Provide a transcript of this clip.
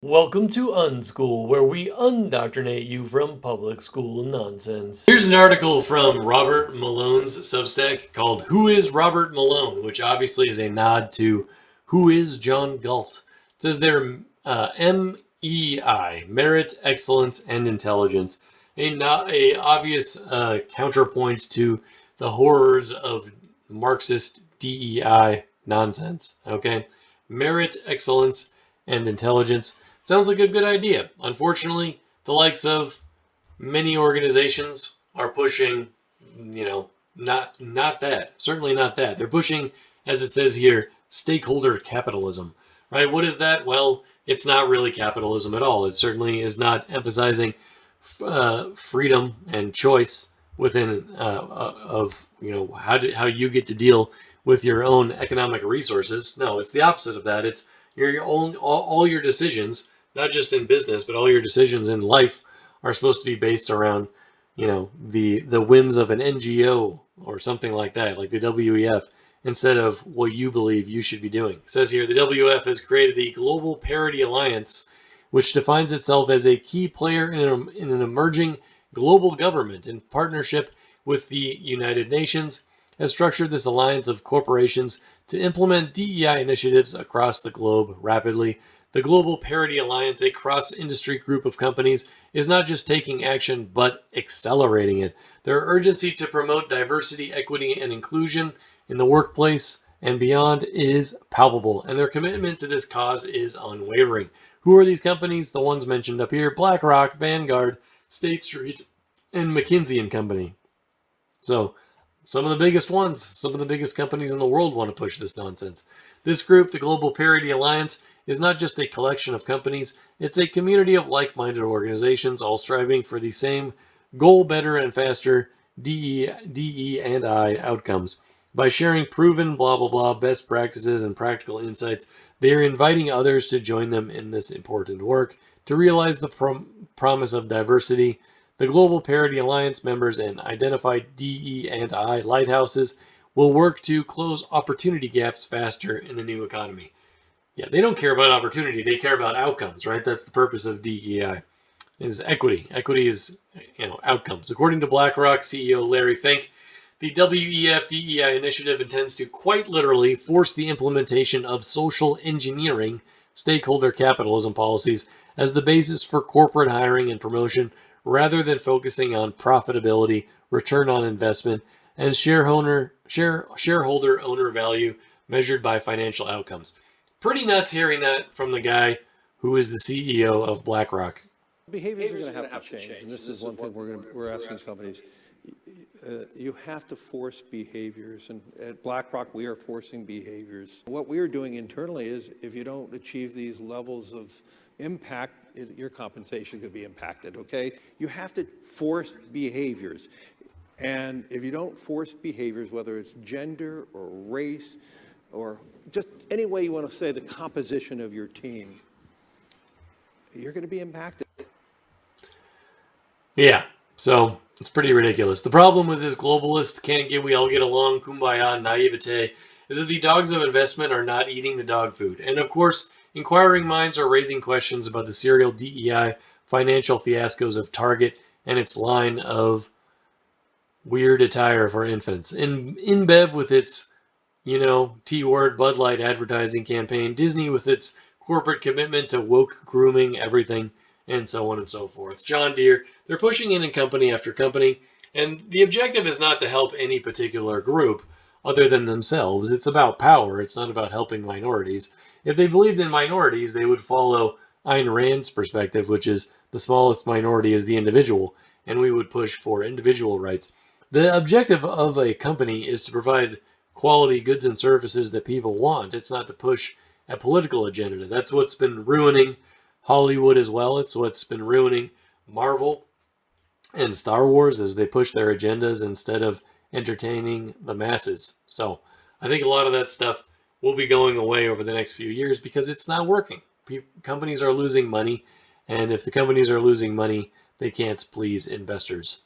Welcome to Unschool, where we undoctrinate you from public school nonsense. Here's an article from Robert Malone's Substack called Who is Robert Malone? Which obviously is a nod to Who is John Galt. It says there MEI, Merit, Excellence, and Intelligence. A obvious counterpoint to the horrors of Marxist DEI nonsense. Okay? Merit, excellence, and intelligence. Sounds like a good idea. Unfortunately, the likes of many organizations are pushing, not that. Certainly not that. They're pushing, as it says here, stakeholder capitalism. Right? What is that? Well, it's not really capitalism at all. It certainly is not emphasizing freedom and choice within how you get to deal with your own economic resources. No, it's the opposite of that. It's your own all your decisions, not just in business, but all your decisions in life are supposed to be based around, the whims of an NGO or something like that, like the WEF, instead of what you believe you should be doing. It says here the WEF has created the Global Parity Alliance, which defines itself as a key player in an emerging global government in partnership with the United Nations, has structured this alliance of corporations to implement DEI initiatives across the globe rapidly. The Global Parity Alliance, a cross-industry group of companies, is not just taking action, but accelerating it. Their urgency to promote diversity, equity, and inclusion in the workplace and beyond is palpable, and their commitment to this cause is unwavering. Who are these companies? The ones mentioned up here: BlackRock, Vanguard, State Street, and McKinsey and Company. So, some of the biggest ones, some of the biggest companies in the world want to push this nonsense. This group, the Global Parity Alliance, is not just a collection of companies, it's a community of like-minded organizations all striving for the same goal, better and faster DE and I outcomes. By sharing proven blah blah blah best practices and practical insights, they are inviting others to join them in this important work to realize the promise of diversity. The Global Parity Alliance members and identified DE and I lighthouses will work to close opportunity gaps faster in the new economy. Yeah, they don't care about opportunity, they care about outcomes, right? That's the purpose of DEI. Is equity. Equity is, outcomes. According to BlackRock CEO Larry Fink, the WEF DEI initiative intends to quite literally force the implementation of social engineering stakeholder capitalism policies as the basis for corporate hiring and promotion, rather than focusing on profitability, return on investment, and shareholder owner value measured by financial outcomes. Pretty nuts hearing that from the guy who is the CEO of BlackRock. Behaviors are going to have to change, and this is one thing we're asking companies. You have to force behaviors, and at BlackRock we are forcing behaviors. What we are doing internally is, if you don't achieve these levels of impact, your compensation could be impacted, okay? You have to force behaviors. And if you don't force behaviors, whether it's gender or race or just any way you want to say the composition of your team, you're going to be impacted. Yeah, so it's pretty ridiculous. The problem with this globalist we all get along, kumbaya naivete, is that the dogs of investment are not eating the dog food. And of course, inquiring minds are raising questions about the serial DEI financial fiascos of Target and its line of weird attire for infants. InBev with its, T-word Bud Light advertising campaign, Disney with its corporate commitment to woke grooming everything, and so on and so forth. John Deere, they're pushing in company after company, and the objective is not to help any particular group other than themselves. It's about power. It's not about helping minorities. If they believed in minorities, they would follow Ayn Rand's perspective, which is the smallest minority is the individual, and we would push for individual rights. The objective of a company is to provide quality goods and services that people want. It's not to push a political agenda. That's what's been ruining Hollywood as well. It's what's been ruining Marvel and Star Wars as they push their agendas instead of entertaining the masses. So I think a lot of that stuff will be going away over the next few years because it's not working. Companies are losing money, and if the companies are losing money, they can't please investors.